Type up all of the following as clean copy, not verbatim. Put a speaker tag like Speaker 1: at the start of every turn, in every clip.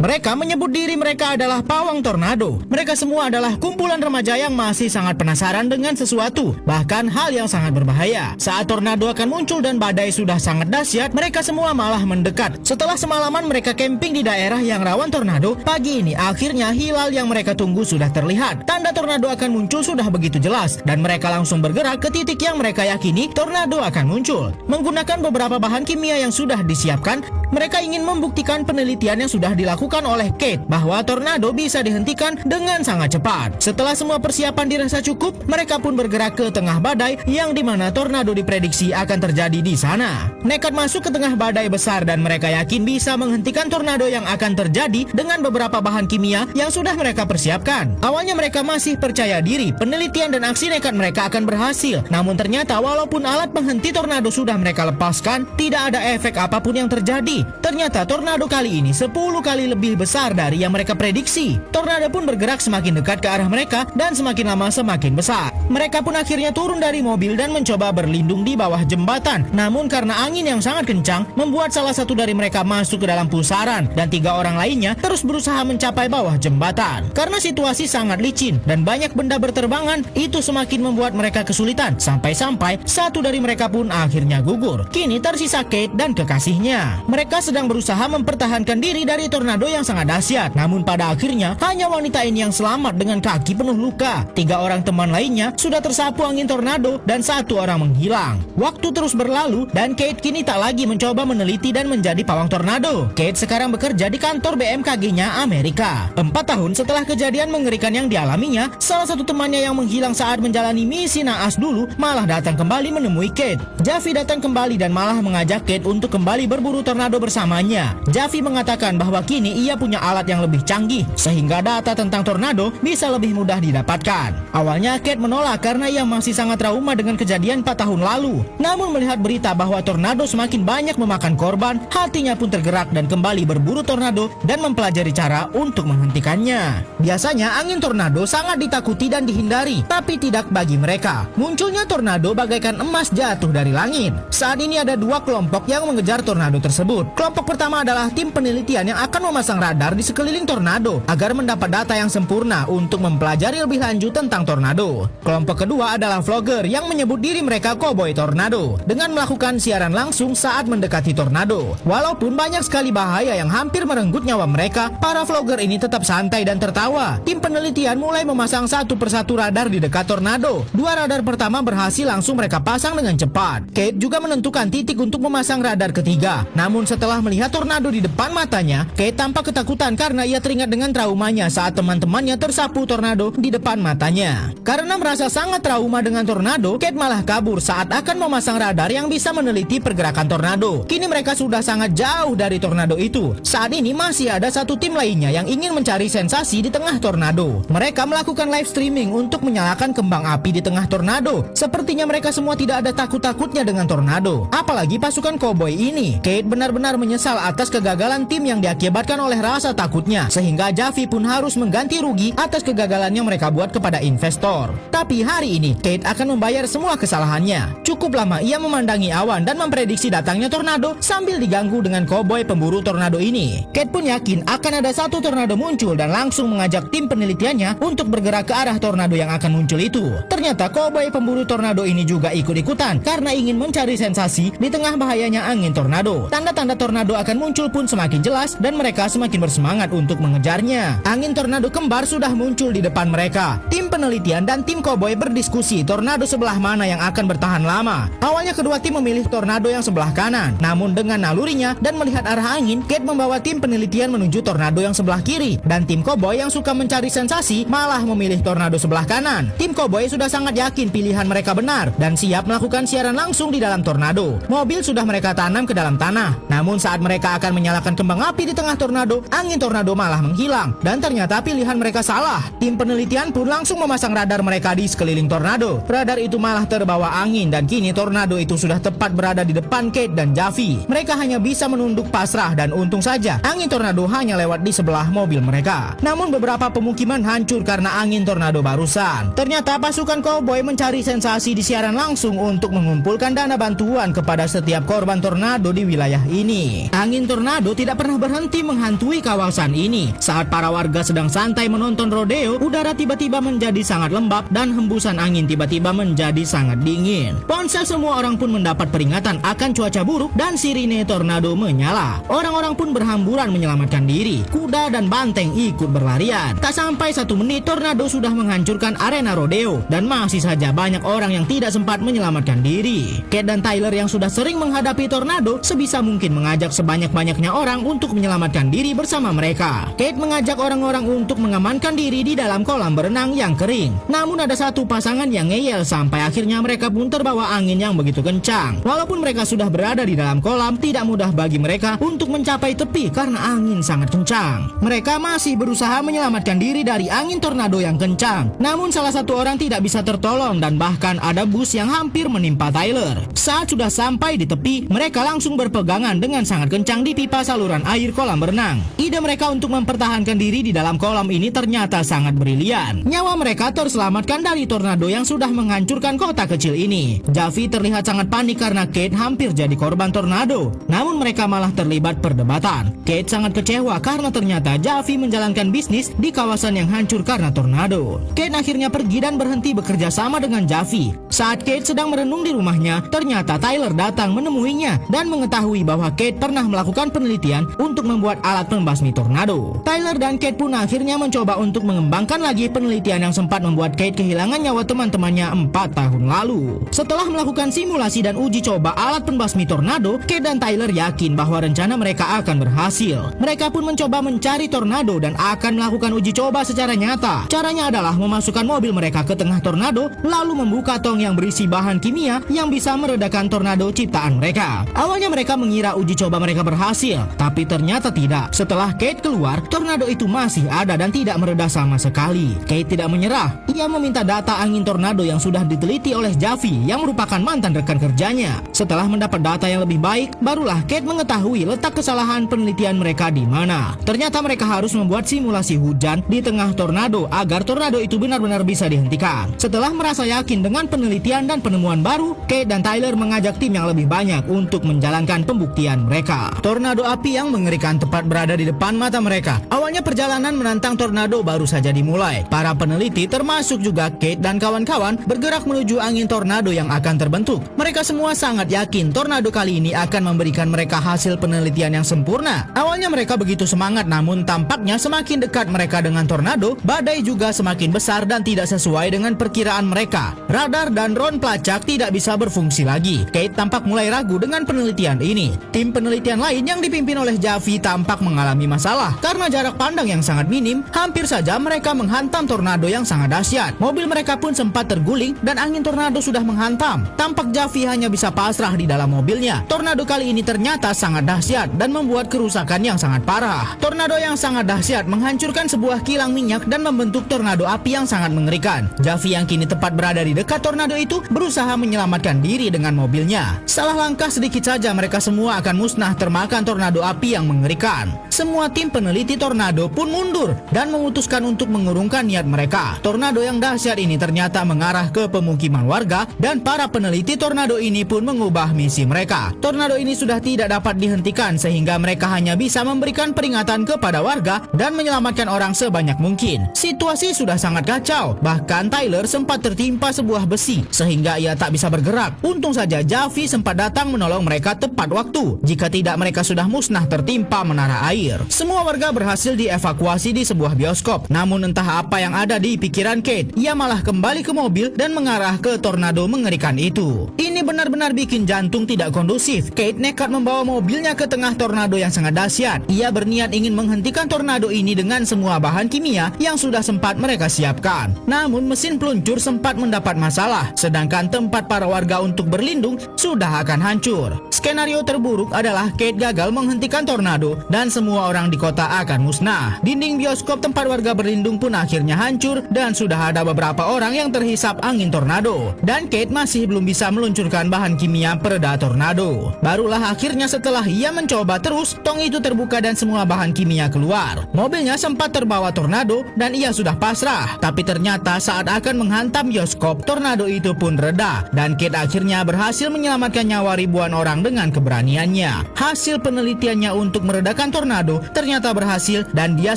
Speaker 1: Mereka menyebut diri mereka adalah pawang tornado. Mereka semua adalah kumpulan remaja yang masih sangat penasaran dengan sesuatu, bahkan hal yang sangat berbahaya. Saat tornado akan muncul dan badai sudah sangat dahsyat, mereka semua malah mendekat. Setelah semalaman mereka camping di daerah yang rawan tornado, pagi ini akhirnya hilal yang mereka tunggu sudah terlihat. Tanda tornado akan muncul sudah begitu jelas, dan mereka langsung bergerak ke titik yang mereka yakini tornado akan muncul. Menggunakan beberapa bahan kimia yang sudah disiapkan, mereka ingin membuktikan penelitian yang sudah dilakukan oleh Kate bahwa tornado bisa dihentikan dengan sangat cepat. Setelah semua persiapan dirasa cukup, mereka pun bergerak ke tengah badai yang dimana tornado diprediksi akan terjadi di sana. Nekat masuk ke tengah badai besar dan mereka yakin bisa menghentikan tornado yang akan terjadi dengan beberapa bahan kimia yang sudah mereka persiapkan. Awalnya mereka masih percaya diri penelitian dan aksi nekat mereka akan berhasil. Namun ternyata walaupun alat penghenti tornado sudah mereka lepaskan, tidak ada efek apapun yang terjadi. Ternyata tornado kali ini 10 kali lebih besar dari yang mereka prediksi. Tornado pun bergerak semakin dekat ke arah mereka dan semakin lama semakin besar. Mereka pun akhirnya turun dari mobil dan mencoba berlindung di bawah jembatan. Namun karena angin yang sangat kencang membuat salah satu dari mereka masuk ke dalam pusaran dan 3 orang lainnya terus berusaha mencapai bawah jembatan. Karena situasi sangat licin dan banyak benda berterbangan, itu semakin membuat mereka kesulitan. Sampai-sampai satu dari mereka pun akhirnya gugur. Kini tersisa Kate dan kekasihnya. Mereka sedang berusaha mempertahankan diri dari tornado yang sangat dahsyat. Namun pada akhirnya hanya wanita ini yang selamat dengan kaki penuh luka. 3 orang teman lainnya sudah tersapu angin tornado dan 1 orang menghilang. Waktu terus berlalu dan Kate kini tak lagi mencoba meneliti dan menjadi pawang tornado. Kate sekarang bekerja di kantor BMKG-nya Amerika. 4 tahun setelah kejadian mengerikan yang dialaminya, salah satu temannya yang menghilang saat menjalani misi naas dulu malah datang kembali menemui Kate. Javi datang kembali dan malah mengajak Kate untuk kembali berburu tornado bersamanya. Javi mengatakan bahwa kini ia punya alat yang lebih canggih sehingga data tentang tornado bisa lebih mudah didapatkan. Awalnya Kate menolak karena ia masih sangat trauma dengan kejadian 4 tahun lalu. Namun melihat berita bahwa tornado semakin banyak memakan korban, hatinya pun tergerak dan kembali berburu tornado dan mempelajari cara untuk menghentikannya. Biasanya angin tornado sangat ditakuti dan dihindari, tapi tidak bagi mereka. Munculnya tornado bagaikan emas jatuh dari langit. Saat ini ada 2 kelompok yang mengejar tornado tersebut. Kelompok pertama adalah tim penelitian yang akan memasang radar di sekeliling tornado agar mendapat data yang sempurna untuk mempelajari lebih lanjut tentang tornado. Kelompok kedua adalah vlogger yang menyebut diri mereka Cowboy Tornado dengan melakukan siaran langsung saat mendekati tornado. Walaupun banyak sekali bahaya yang hampir merenggut nyawa mereka, para vlogger ini tetap santai dan tertawa. Tim penelitian mulai memasang satu persatu radar di dekat tornado. 2 radar pertama berhasil langsung mereka pasang dengan cepat. Kate juga menentukan titik untuk memasang radar ketiga. Namun setelah melihat tornado di depan matanya, Kate tampak ketakutan karena ia teringat dengan traumanya saat teman-temannya tersapu tornado di depan matanya. Karena merasa sangat trauma dengan tornado, Kate malah kabur saat akan memasang radar yang bisa meneliti pergerakan tornado. Kini mereka sudah sangat jauh dari tornado itu. Saat ini masih ada satu tim lainnya yang ingin mencari sensasi di tengah tornado. Mereka melakukan live streaming untuk menyalakan kembang api di tengah tornado. Sepertinya mereka semua tidak ada takut-takutnya dengan tornado. Apalagi pasukan koboi ini. Kate benar-benar menyesal atas kegagalan tim yang diakibatkan oleh rasa takutnya, sehingga Javi pun harus mengganti rugi atas kegagalan yang mereka buat kepada investor. Tapi hari ini Kate akan membayar semua kesalahannya. Cukup lama ia memandangi awan dan memprediksi datangnya tornado sambil diganggu dengan koboi pemburu tornado ini. Kate pun yakin akan ada satu tornado muncul dan langsung mengajak tim penelitiannya untuk bergerak ke arah tornado yang akan muncul itu. Ternyata koboi pemburu tornado ini juga ikut-ikutan karena ingin mencari sensasi di tengah bahayanya angin tornado. Tanda-tanda tornado akan muncul pun semakin jelas dan mereka semakin bersemangat untuk mengejarnya. Angin tornado kembar sudah muncul di depan mereka. Tim penelitian dan tim koboi berdiskusi tornado sebelah mana yang akan bertahan lama. Awalnya kedua tim memilih tornado yang sebelah kanan. Namun dengan nalurinya dan melihat arah angin, Kate membawa tim penelitian menuju tornado yang sebelah kiri. Dan tim koboi yang suka mencari sensasi malah memilih tornado sebelah kanan. Tim koboi sudah sangat yakin pilihan mereka benar dan siap melakukan siaran langsung di dalam tornado. Mobil sudah mereka tanam ke dalam tanah. Namun saat mereka akan menyalakan kembang api di tengah tornado, angin tornado malah menghilang. Dan ternyata pilihan mereka salah. Tim penelitian pun langsung memasang radar mereka di sekeliling tornado. Radar itu malah terbawa angin dan kini tornado itu sudah tepat berada di depan Kate dan Javi. Mereka hanya bisa menunduk pasrah dan untung saja angin tornado hanya lewat di sebelah mobil mereka. Namun beberapa pemukiman hancur karena angin tornado barusan. Ternyata pasukan koboi mencari sensasi di siaran langsung untuk mengumpulkan dana bantuan kepada setiap korban tornado di wilayah ini. Angin tornado tidak pernah berhenti menghantam menghantui kawasan ini. Saat para warga sedang santai menonton rodeo, udara tiba-tiba menjadi sangat lembab dan hembusan angin tiba-tiba menjadi sangat dingin. Ponsel semua orang pun mendapat peringatan akan cuaca buruk dan sirine tornado menyala. Orang-orang pun berhamburan menyelamatkan diri. Kuda dan banteng ikut berlarian. Tak sampai 1 menit, tornado sudah menghancurkan arena rodeo dan masih saja banyak orang yang tidak sempat menyelamatkan diri. Kate dan Tyler yang sudah sering menghadapi tornado sebisa mungkin mengajak sebanyak-banyaknya orang untuk menyelamatkan diri bersama mereka. Kate mengajak orang-orang untuk mengamankan diri di dalam kolam berenang yang kering. Namun ada satu pasangan yang ngeyel sampai akhirnya mereka pun terbawa angin yang begitu kencang. Walaupun mereka sudah berada di dalam kolam, tidak mudah bagi mereka untuk mencapai tepi karena angin sangat kencang. Mereka masih berusaha menyelamatkan diri dari angin tornado yang kencang. Namun salah satu orang tidak bisa tertolong dan bahkan ada bus yang hampir menimpa Tyler. Saat sudah sampai di tepi, mereka langsung berpegangan dengan sangat kencang di pipa saluran air kolam berenang. Ide mereka untuk mempertahankan diri di dalam kolam ini ternyata sangat brilian. Nyawa mereka terselamatkan dari tornado yang sudah menghancurkan kota kecil ini. Javi terlihat sangat panik karena Kate hampir jadi korban tornado. Namun mereka malah terlibat perdebatan. Kate sangat kecewa karena ternyata Javi menjalankan bisnis di kawasan yang hancur karena tornado. Kate akhirnya pergi dan berhenti bekerja sama dengan Javi. Saat Kate sedang merenung di rumahnya, ternyata Tyler datang menemuinya dan mengetahui bahwa Kate pernah melakukan penelitian untuk membuat alat pembasmi tornado. Tyler dan Kate pun akhirnya mencoba untuk mengembangkan lagi penelitian yang sempat membuat Kate kehilangan nyawa teman-temannya 4 tahun lalu. Setelah melakukan simulasi dan uji coba alat pembasmi tornado, Kate dan Tyler yakin bahwa rencana mereka akan berhasil. Mereka pun mencoba mencari tornado dan akan melakukan uji coba secara nyata. Caranya adalah memasukkan mobil mereka ke tengah tornado, lalu membuka tong yang berisi bahan kimia yang bisa meredakan tornado ciptaan mereka. Awalnya mereka mengira uji coba mereka berhasil, tapi ternyata tidak. Setelah Kate keluar, tornado itu masih ada dan tidak mereda sama sekali. Kate tidak menyerah. Ia meminta data angin tornado yang sudah diteliti oleh Javi yang merupakan mantan rekan kerjanya. Setelah mendapat data yang lebih baik, barulah Kate mengetahui letak kesalahan penelitian mereka di mana. Ternyata mereka harus membuat simulasi hujan di tengah tornado agar tornado itu benar-benar bisa dihentikan. Setelah merasa yakin dengan penelitian dan penemuan baru, Kate dan Tyler mengajak tim yang lebih banyak untuk menjalankan pembuktian mereka. Tornado api yang mengerikan tepat berada di depan mata mereka. Awalnya perjalanan menantang tornado baru saja dimulai. Para peneliti termasuk juga Kate dan kawan-kawan bergerak menuju angin tornado yang akan terbentuk. Mereka semua sangat yakin tornado kali ini akan memberikan mereka hasil penelitian yang sempurna. Awalnya mereka begitu semangat, namun tampaknya semakin dekat mereka dengan tornado, badai juga semakin besar dan tidak sesuai dengan perkiraan mereka. Radar dan drone pelacak tidak bisa berfungsi lagi. Kate tampak mulai ragu dengan penelitian ini. Tim penelitian lain yang dipimpin oleh Javi tampak mengalami masalah karena jarak pandang yang sangat minim. Hampir saja mereka menghantam tornado yang sangat dahsyat. Mobil mereka pun sempat terguling dan angin tornado sudah menghantam. Tampak Javi hanya bisa pasrah di dalam mobilnya. Tornado kali ini ternyata sangat dahsyat dan membuat kerusakan yang sangat parah. Tornado yang sangat dahsyat menghancurkan sebuah kilang minyak dan membentuk tornado api yang sangat mengerikan. Javi yang kini tepat berada di dekat tornado itu berusaha menyelamatkan diri dengan mobilnya. Salah langkah sedikit saja mereka semua akan musnah termakan tornado api yang mengerikan. Semua tim peneliti tornado pun mundur dan memutuskan untuk mengurungkan niat mereka. Tornado yang dahsyat ini ternyata mengarah ke pemukiman warga dan para peneliti tornado ini pun mengubah misi mereka. Tornado ini sudah tidak dapat dihentikan sehingga mereka hanya bisa memberikan peringatan kepada warga dan menyelamatkan orang sebanyak mungkin. Situasi sudah sangat kacau. Bahkan Tyler sempat tertimpa sebuah besi sehingga ia tak bisa bergerak. Untung saja Javi sempat datang menolong mereka tepat waktu. Jika tidak mereka sudah musnah tertimpa menara air. Semua warga berhasil dievakuasi di sebuah bioskop. Namun entah apa yang ada di pikiran Kate, ia malah kembali ke mobil dan mengarah ke tornado mengerikan itu. Ini benar-benar bikin jantung tidak kondusif. Kate nekat membawa mobilnya ke tengah tornado yang sangat dahsyat. Ia berniat ingin menghentikan tornado ini dengan semua bahan kimia yang sudah sempat mereka siapkan. Namun mesin peluncur sempat mendapat masalah, sedangkan tempat para warga untuk berlindung sudah akan hancur. Skenario terburuk adalah Kate gagal menghentikan tornado dan semua orang di kota akan musnah. Dinding bioskop tempat warga berlindung pun akhirnya hancur dan sudah ada beberapa orang yang terhisap angin tornado. Dan Kate masih belum bisa meluncurkan bahan kimia pereda tornado. Barulah akhirnya setelah ia mencoba terus, tong itu terbuka dan semua bahan kimia keluar. Mobilnya sempat terbawa tornado dan ia sudah pasrah. Tapi ternyata saat akan menghantam bioskop, tornado itu pun reda dan Kate akhirnya berhasil menyelamatkan nyawa ribuan orang dengan keberaniannya. Hasil penelitiannya untuk meredakan tornado ternyata berhasil dan dia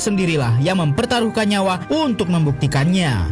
Speaker 1: sendirilah yang mempertaruhkan nyawa untuk membuktikannya.